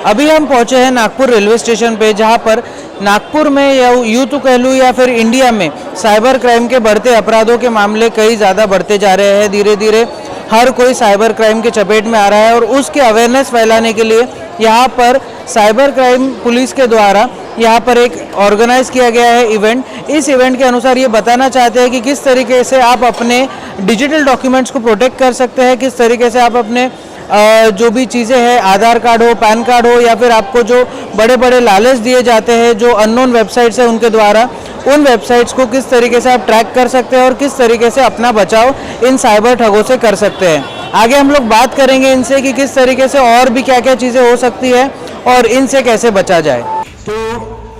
अभी हम पहुंचे हैं नागपुर रेलवे स्टेशन पे, जहां पर नागपुर में या यूँ तो कह लूँ या फिर इंडिया में साइबर क्राइम के बढ़ते अपराधों के मामले कई ज़्यादा बढ़ते जा रहे हैं। धीरे धीरे हर कोई साइबर क्राइम के चपेट में आ रहा है और उसके अवेयरनेस फैलाने के लिए यहाँ पर साइबर क्राइम पुलिस के द्वारा यहाँ पर एक ऑर्गेनाइज किया गया है इवेंट। इस इवेंट के अनुसार ये बताना चाहते हैं कि किस तरीके से आप अपने डिजिटल डॉक्यूमेंट्स को प्रोटेक्ट कर सकते हैं, किस तरीके से आप अपने जो भी चीज़ें हैं, आधार कार्ड हो, पैन कार्ड हो, या फिर आपको जो बड़े बड़े लालच दिए जाते हैं जो अननोन वेबसाइट्स हैं उनके द्वारा, उन वेबसाइट्स को किस तरीके से आप ट्रैक कर सकते हैं और किस तरीके से अपना बचाव इन साइबर ठगों से कर सकते हैं। आगे हम लोग बात करेंगे इनसे कि किस तरीके से और भी क्या क्या चीज़ें हो सकती है और इनसे कैसे बचा जाए। तो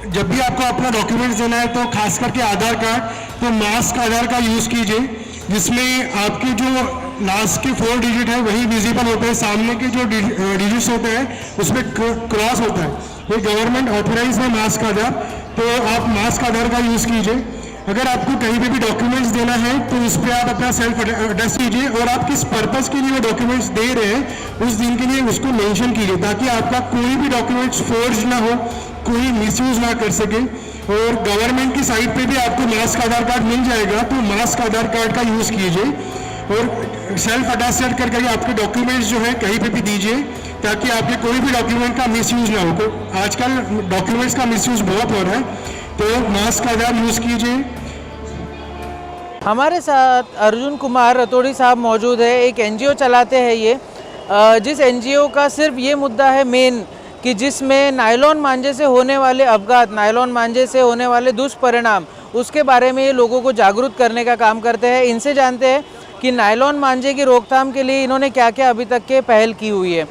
जब भी आपको अपना डॉक्यूमेंट्स देना है तो खास करके आधार कार्ड, तो मास्क आधार का यूज़ कीजिए, जिसमें आपके जो लास्ट के 4 डिजिट है वही विजिबल होते हैं, सामने के जो डिजिट्स होते हैं उसमें क्रॉस होता है। ये गवर्नमेंट ऑथराइज है मास्क आधार, तो आप मास्क आधार का यूज़ कीजिए। अगर आपको कहीं पे भी डॉक्यूमेंट्स देना है तो उस पर आप अपना सेल्फ एड्रेस कीजिए और आप किस पर्पज़ के लिए वो डॉक्यूमेंट्स दे रहे हैं उस दिन के लिए उसको मेंशन कीजिए, ताकि आपका कोई भी डॉक्यूमेंट्स फोर्ज ना हो, कोई मिसयूज़ ना कर सके। और गवर्नमेंट की साइट पे भी आपको मास्क आधार कार्ड मिल जाएगा, तो मास्क आधार कार्ड का यूज़ कीजिए और सेल्फ अटेस्टेड करके आपके डॉक्यूमेंट्स जो है कहीं पे भी दीजिए, ताकि आपके कोई भी डॉक्यूमेंट का मिसयूज़ ना हो। आजकल डॉक्यूमेंट्स का मिसयूज़ बहुत हो रहा है, तो मास्क आधार यूज़ कीजिए। हमारे साथ अर्जुन कुमार रतोड़ी साहब मौजूद है। एक एनजीओ चलाते हैं ये, जिस एनजीओ का सिर्फ ये मुद्दा है मेन कि जिसमें नायलॉन मांझे से होने वाले अपघात, नायलॉन मांझे से होने वाले दुष्परिणाम, उसके बारे में ये लोगों को जागरूक करने का काम करते हैं। इनसे जानते हैं कि नायलॉन मांझे की रोकथाम के लिए इन्होंने क्या क्या अभी तक के पहल की हुई है।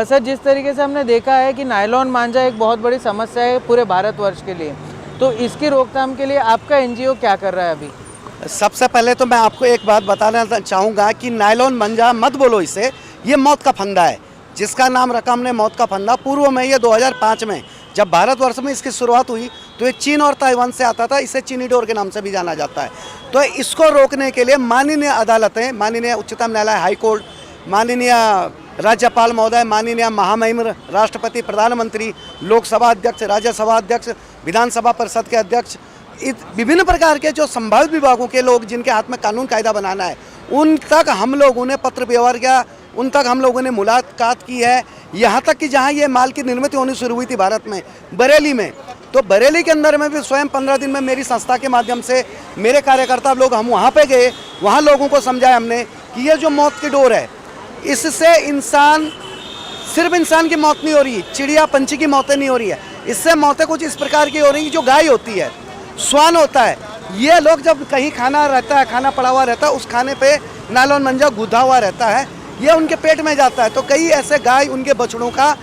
सर, जिस तरीके से हमने देखा है कि नायलॉन मांझा एक बहुत बड़ी समस्या है पूरे भारतवर्ष के लिए, तो इसकी रोकथाम के लिए आपका एनजीओ क्या कर रहा है अभी? सबसे पहले तो मैं आपको एक बात बताना चाहूँगा कि नायलॉन मांझा मत बोलो, इसे ये मौत का फंदा है, जिसका नाम रखा हमने मौत का फंदा। पूर्व में ये 2005 में जब भारतवर्ष में इसकी शुरुआत हुई तो ये चीन और ताइवान से आता था, इसे चीनी डोर के नाम से भी जाना जाता है। तो इसको रोकने के लिए माननीय अदालतें, माननीय उच्चतम न्यायालय, हाई कोर्ट, माननीय राज्यपाल महोदय, माननीय महामहिम राष्ट्रपति, प्रधानमंत्री, लोकसभा अध्यक्ष, राज्यसभा अध्यक्ष, विधानसभा परिषद के अध्यक्ष, विभिन्न प्रकार के जो संभावित विभागों के लोग जिनके हाथ में कानून कायदा बनाना है, उन तक हम लोगों ने पत्र व्यवहार किया, उन तक हम लोगों ने मुलाकात की है। यहाँ तक कि जहाँ ये माल की निर्मित होनी शुरू हुई थी भारत में, बरेली में, तो बरेली के अंदर में भी स्वयं 15 दिन में मेरी संस्था के माध्यम से मेरे कार्यकर्ता लोग, हम वहाँ पे गए, वहाँ लोगों को समझाया हमने कि ये जो मौत की डोर है, इससे इंसान, सिर्फ इंसान की मौत नहीं हो रही, चिड़िया पंछी की मौतें नहीं हो रही है, इससे मौतें कुछ इस प्रकार की हो रही है। जो गाय होती है, स्वान होता है, ये लोग जब कहीं खाना रहता है, खाना पड़ा हुआ रहता है, उस खाने पे नायलॉन मांझा गुथा हुआ रहता है, ये उनके पेट में जाता है। तो कई ऐसे गाय, उनके बछड़ों का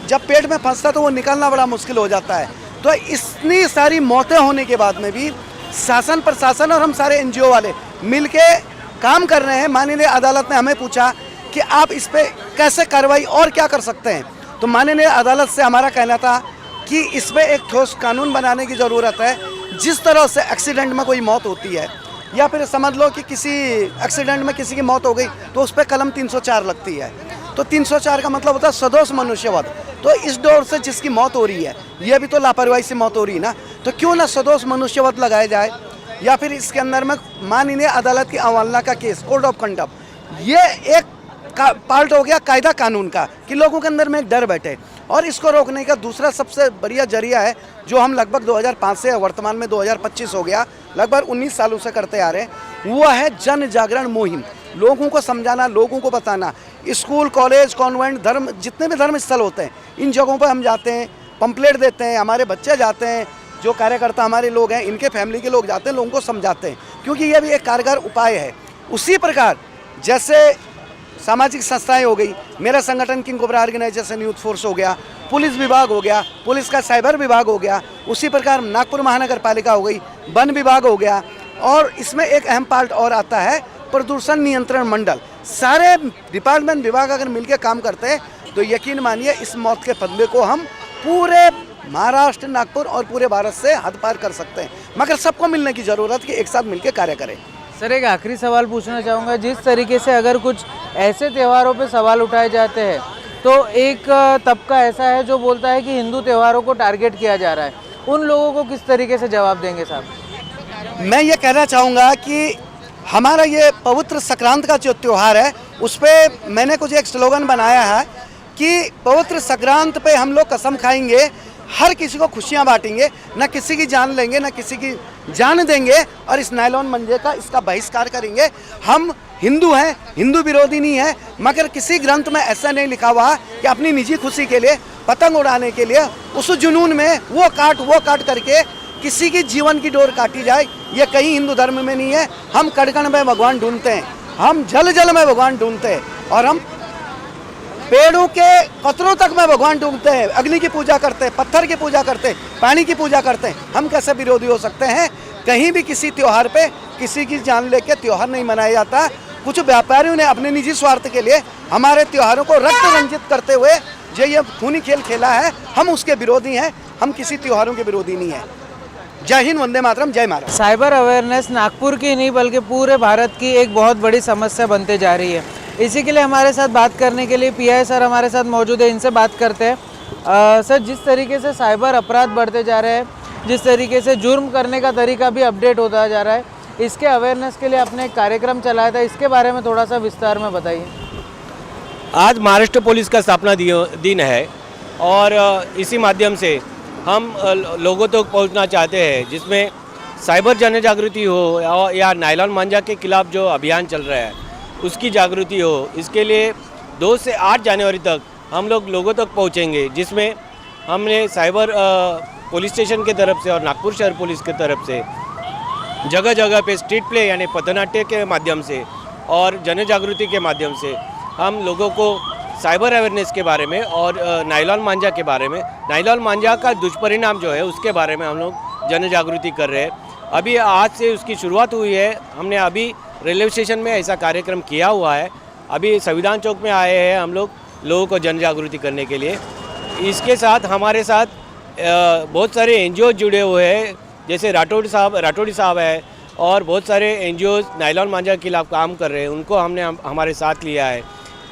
जब पेट में फंसता है तो वो निकालना बड़ा मुश्किल हो जाता है। तो इतनी सारी मौतें होने के बाद में भी शासन, प्रशासन और हम सारे एनजीओ वाले मिलके काम कर रहे हैं। माननीय अदालत ने हमें पूछा कि आप इस पर कैसे कार्रवाई और क्या कर सकते हैं, तो माननीय अदालत से हमारा कहना था कि इस पर एक ठोस कानून बनाने की ज़रूरत है। जिस तरह से एक्सीडेंट में कोई मौत होती है, या फिर समझ लो कि किसी एक्सीडेंट में किसी की मौत हो गई तो उस पर कलम 304 लगती है, तो 304 का मतलब होता है सदोष मनुष्यवध। तो इस डोर से जिसकी मौत हो रही है, यह भी तो लापरवाही से मौत हो रही है ना, तो क्यों ना सदोष मनुष्यवध लगाया जाए। या फिर इसके अंदर में माननीय अदालत की अवमानना का केस, कोड ऑफ कंडक्ट, ये एक पार्ट हो गया कायदा कानून का कि लोगों के अंदर में एक डर बैठे। और इसको रोकने का दूसरा सबसे बढ़िया जरिया है, जो हम लगभग 2005 से वर्तमान में 2025 हो गया, लगभग 19 सालों से करते आ रहे हैं, वो है जन जागरण मुहिम। लोगों को समझाना, लोगों को बताना। स्कूल, कॉलेज, कॉन्वेंट, धर्म, जितने भी धर्म स्थल होते हैं, इन जगहों पर हम जाते हैं, पंपलेट देते हैं, हमारे बच्चे जाते हैं, जो कार्यकर्ता हमारे लोग हैं, इनके फैमिली के लोग जाते हैं, लोगों को समझाते हैं, क्योंकि ये भी एक कारगर उपाय है। उसी प्रकार जैसे सामाजिक संस्थाएं हो गई, मेरा संगठन king cobra organisation youth force हो गया, पुलिस विभाग हो गया, पुलिस का साइबर विभाग हो गया, उसी प्रकार नागपुर महानगर पालिका हो गई, वन विभाग हो गया, और इसमें एक अहम पार्ट और आता है प्रदूषण नियंत्रण मंडल। सारे डिपार्टमेंट, विभाग अगर मिलकर काम करते हैं तो यकीन मानिए इस मौत के फंदे को हम पूरे महाराष्ट्र, नागपुर और पूरे भारत से हद पार कर सकते हैं। मगर सबको मिलने की ज़रूरत कि एक साथ मिलकर कार्य करें। सर, एक आखिरी सवाल पूछना चाहूँगा। जिस तरीके से अगर कुछ ऐसे त्योहारों पे सवाल उठाए जाते हैं तो एक तबका ऐसा है जो बोलता है कि हिंदू त्योहारों को टारगेट किया जा रहा है, उन लोगों को किस तरीके से जवाब देंगे साहब? मैं ये कहना चाहूँगा कि हमारा ये पवित्र संक्रांत का जो त्यौहार है उस पर मैंने कुछ एक स्लोगन बनाया है कि पवित्र संक्रांत पे हम लोग कसम खाएंगे, हर किसी को खुशियाँ बांटेंगे, न किसी की जान लेंगे न किसी की जान देंगे, और इस नायलॉन मंजे का इसका बहिष्कार करेंगे। हम हिंदू हैं, हिंदू विरोधी नहीं है, मगर किसी ग्रंथ में ऐसा नहीं लिखा हुआ कि अपनी निजी खुशी के लिए, पतंग उड़ाने के लिए उस जुनून में वो काट करके किसी की जीवन की डोर काटी जाए, ये कहीं हिंदू धर्म में नहीं है। हम कण-कण में भगवान ढूंढते हैं, हम जल जल में भगवान ढूंढते हैं, और हम पेड़ों के पत्रों तक में भगवान ढूंढते हैं, अग्नि की पूजा करते हैं, पत्थर की पूजा करते हैं, पानी की पूजा करते हैं। हम कैसे विरोधी हो सकते हैं? कहीं भी किसी त्यौहार पे किसी की जान लेके त्यौहार नहीं मनाया जाता। कुछ व्यापारियों ने अपने निजी स्वार्थ के लिए हमारे त्योहारों को रक्त रंजित करते हुए जो ये खूनी खेल खेला है, हम उसके विरोधी हैं, हम किसी त्योहारों के विरोधी नहीं हैं। जय हिंद, वंदे मातरम, जय महाराज। साइबर अवेयरनेस नागपुर की नहीं बल्कि पूरे भारत की एक बहुत बड़ी समस्या बनते जा रही है। इसी के लिए हमारे साथ बात करने के लिए पीआई सर हमारे साथ मौजूद है, इनसे बात करते हैं। सर, जिस तरीके से साइबर अपराध बढ़ते जा रहे हैं, जिस तरीके से जुर्म करने का तरीका भी अपडेट होता जा रहा है, इसके अवेयरनेस के लिए आपने एक कार्यक्रम चलाया था, इसके बारे में थोड़ा सा विस्तार में बताइए। आज महाराष्ट्र पुलिस का स्थापना दिन है और इसी माध्यम से हम लोगों तक पहुंचना चाहते हैं, जिसमें साइबर जन जागृति हो या नायलॉन मांझा के खिलाफ जो अभियान चल रहा है उसकी जागृति हो। इसके लिए 2 से 8 जनवरी तक हम लोग लोगों तक पहुंचेंगे, जिसमें हमने साइबर पुलिस स्टेशन की तरफ से और नागपुर शहर पुलिस की तरफ से जगह जगह पे स्ट्रीट प्ले यानी पथनाट्य के माध्यम से और जन जागृति के माध्यम से हम लोगों को साइबर अवेयरनेस के बारे में और नायलॉन मांझा के बारे में, नायलॉन मांझा का दुष्परिणाम जो है उसके बारे में हम लोग जन जागृति कर रहे हैं। अभी आज से उसकी शुरुआत हुई है। हमने अभी रेलवे स्टेशन में ऐसा कार्यक्रम किया हुआ है। अभी संविधान चौक में आए हैं हम लोगों को जन जागृति करने के लिए। इसके साथ हमारे साथ बहुत सारे एनजीओ जुड़े हुए हैं, जैसे राठौड़ी साहब है और बहुत सारे एनजीओ नायलॉन मांझा के खिलाफ काम कर रहे हैं, उनको हमने हमारे साथ लिया है।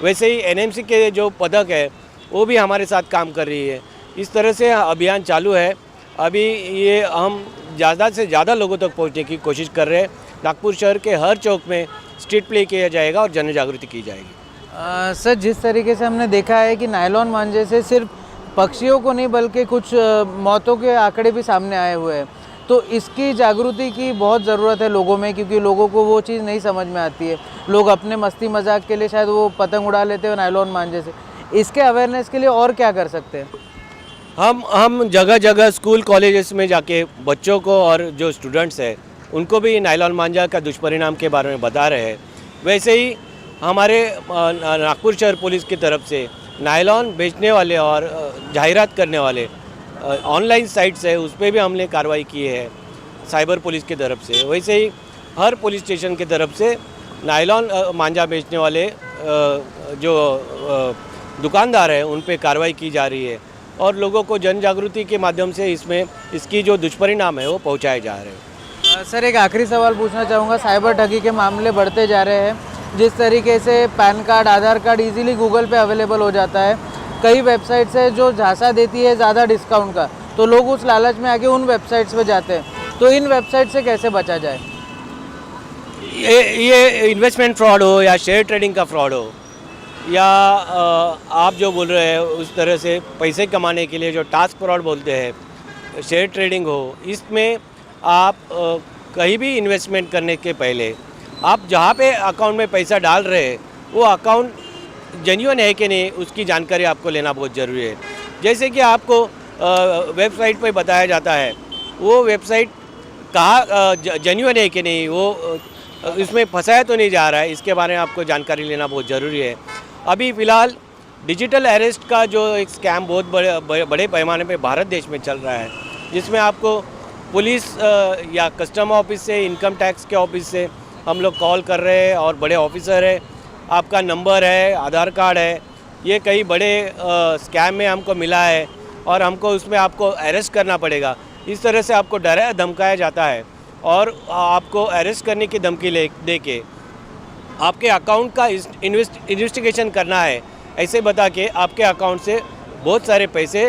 वैसे ही एनएमसी के जो पदक है वो भी हमारे साथ काम कर रही है। इस तरह से अभियान चालू है। अभी ये हम ज़्यादा से ज़्यादा लोगों तक पहुंचने की कोशिश कर रहे हैं। नागपुर शहर के हर चौक में स्ट्रीट प्ले किया जाएगा और जन जागृति की जाएगी। सर, जिस तरीके से हमने देखा है कि नायलॉन मांझे से सिर्फ पक्षियों को नहीं बल्कि कुछ मौतों के आंकड़े भी सामने आए हुए हैं, तो इसकी जागृति की बहुत ज़रूरत है लोगों में, क्योंकि लोगों को वो चीज़ नहीं समझ में आती है। लोग अपने मस्ती मजाक के लिए शायद वो पतंग उड़ा लेते हैं नायलॉन मांझे से। इसके अवेयरनेस के लिए और क्या कर सकते हैं? हम जगह जगह स्कूल कॉलेजेस में जाके बच्चों को और जो स्टूडेंट्स हैं उनको भी नायलॉन मांझा का दुष्परिणाम के बारे में बता रहे हैं। वैसे ही हमारे नागपुर शहर पुलिस की तरफ से नायलॉन बेचने वाले और जाहिरात करने वाले ऑनलाइन साइट्स है, उस पर भी हमने कार्रवाई की है साइबर पुलिस की तरफ से। वैसे ही हर पुलिस स्टेशन की तरफ से नायलॉन मांझा बेचने वाले जो दुकानदार हैं उन पे कार्रवाई की जा रही है और लोगों को जन जागृति के माध्यम से इसकी जो दुष्परिणाम है वो पहुंचाए जा रहे हैं। सर, एक आखिरी सवाल पूछना चाहूँगा। साइबर ठगी के मामले बढ़ते जा रहे हैं, जिस तरीके से पैन कार्ड, आधार कार्ड इजीली गूगल पे अवेलेबल हो जाता है, कई वेबसाइट्स है जो झांसा देती है ज़्यादा डिस्काउंट का, तो लोग उस लालच में आके उन वेबसाइट्स पे जाते हैं। तो इन वेबसाइट से कैसे बचा जाए? ये इन्वेस्टमेंट फ्रॉड हो या शेयर ट्रेडिंग का फ्रॉड हो या आप जो बोल रहे हैं उस तरह से पैसे कमाने के लिए जो टास्क फ्रॉड बोलते हैं, शेयर ट्रेडिंग हो, इसमें आप कहीं भी इन्वेस्टमेंट करने के पहले आप जहाँ पे अकाउंट में पैसा डाल रहे हैं वो अकाउंट जेन्युइन है कि नहीं उसकी जानकारी आपको लेना बहुत ज़रूरी है। जैसे कि आपको वेबसाइट पे बताया जाता है वो वेबसाइट कहाँ जेन्युइन है कि नहीं, वो इसमें फंसाया तो नहीं जा रहा है, इसके बारे में आपको जानकारी लेना बहुत ज़रूरी है। अभी फ़िलहाल डिजिटल अरेस्ट का जो एक स्कैम बहुत बड़े पैमाने पे भारत देश में चल रहा है, जिसमें आपको पुलिस या कस्टम ऑफिस से, इनकम टैक्स के ऑफिस से हम लोग कॉल कर रहे हैं और बड़े ऑफिसर है, आपका नंबर है, आधार कार्ड है, ये कई बड़े स्कैम में हमको मिला है और हमको उसमें आपको अरेस्ट करना पड़ेगा। इस तरह से आपको डराया धमकाया जाता है और आपको अरेस्ट करने की धमकी दे के आपके अकाउंट का इन्वेस्टिगेशन करना है ऐसे बता के आपके अकाउंट से बहुत सारे पैसे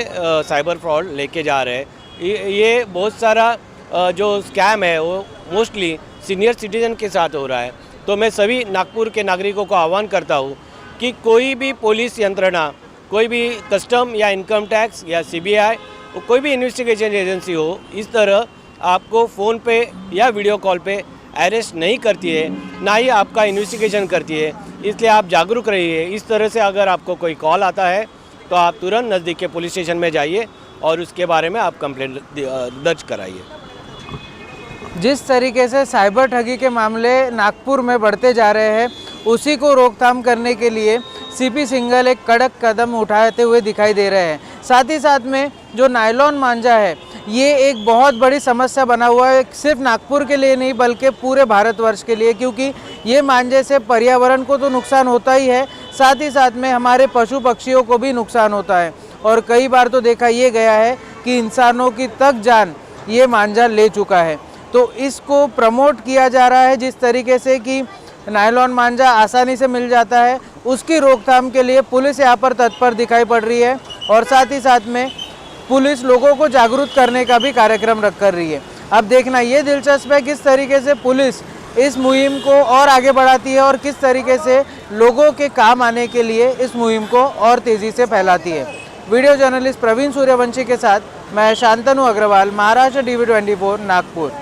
साइबर फ्रॉड लेके जा रहे हैं। ये बहुत सारा जो स्कैम है वो मोस्टली सीनियर सिटीजन के साथ हो रहा है। तो मैं सभी नागपुर के नागरिकों को आह्वान करता हूँ कि कोई भी पुलिस यंत्रणा, कोई भी कस्टम या इनकम टैक्स या CBI, कोई भी इन्वेस्टिगेशन एजेंसी हो, इस तरह आपको फ़ोन पे या वीडियो कॉल पे अरेस्ट नहीं करती है, ना ही आपका इन्वेस्टिगेशन करती है। इसलिए आप जागरूक रहिए। इस तरह से अगर आपको कोई कॉल आता है तो आप तुरंत नज़दीक के पुलिस स्टेशन में जाइए और उसके बारे में आप कंप्लेंट दर्ज कराइए। जिस तरीके से साइबर ठगी के मामले नागपुर में बढ़ते जा रहे हैं, उसी को रोकथाम करने के लिए CP सिंघल एक कड़क कदम उठाते हुए दिखाई दे रहे हैं। साथ ही साथ में जो नायलॉन मांझा है, ये एक बहुत बड़ी समस्या बना हुआ है, सिर्फ नागपुर के लिए नहीं बल्कि पूरे भारतवर्ष के लिए, क्योंकि ये मांझे से पर्यावरण को तो नुकसान होता ही है, साथ ही साथ में हमारे पशु पक्षियों को भी नुकसान होता है। और कई बार तो देखा ये गया है कि इंसानों की तक जान ये मांझा ले चुका है। तो इसको प्रमोट किया जा रहा है जिस तरीके से कि नायलॉन मांझा आसानी से मिल जाता है, उसकी रोकथाम के लिए पुलिस यहाँ पर तत्पर दिखाई पड़ रही है। और साथ ही साथ में पुलिस लोगों को जागरूक करने का भी कार्यक्रम रख कर रही है। अब देखना ये दिलचस्प है किस तरीके से पुलिस इस मुहिम को और आगे बढ़ाती है और किस तरीके से लोगों के काम आने के लिए इस मुहिम को और तेज़ी से फैलाती है। वीडियो जर्नलिस्ट प्रवीण सूर्यवंशी के साथ मैं शांतनु अग्रवाल, महाराष्ट्र TV 24 नागपुर।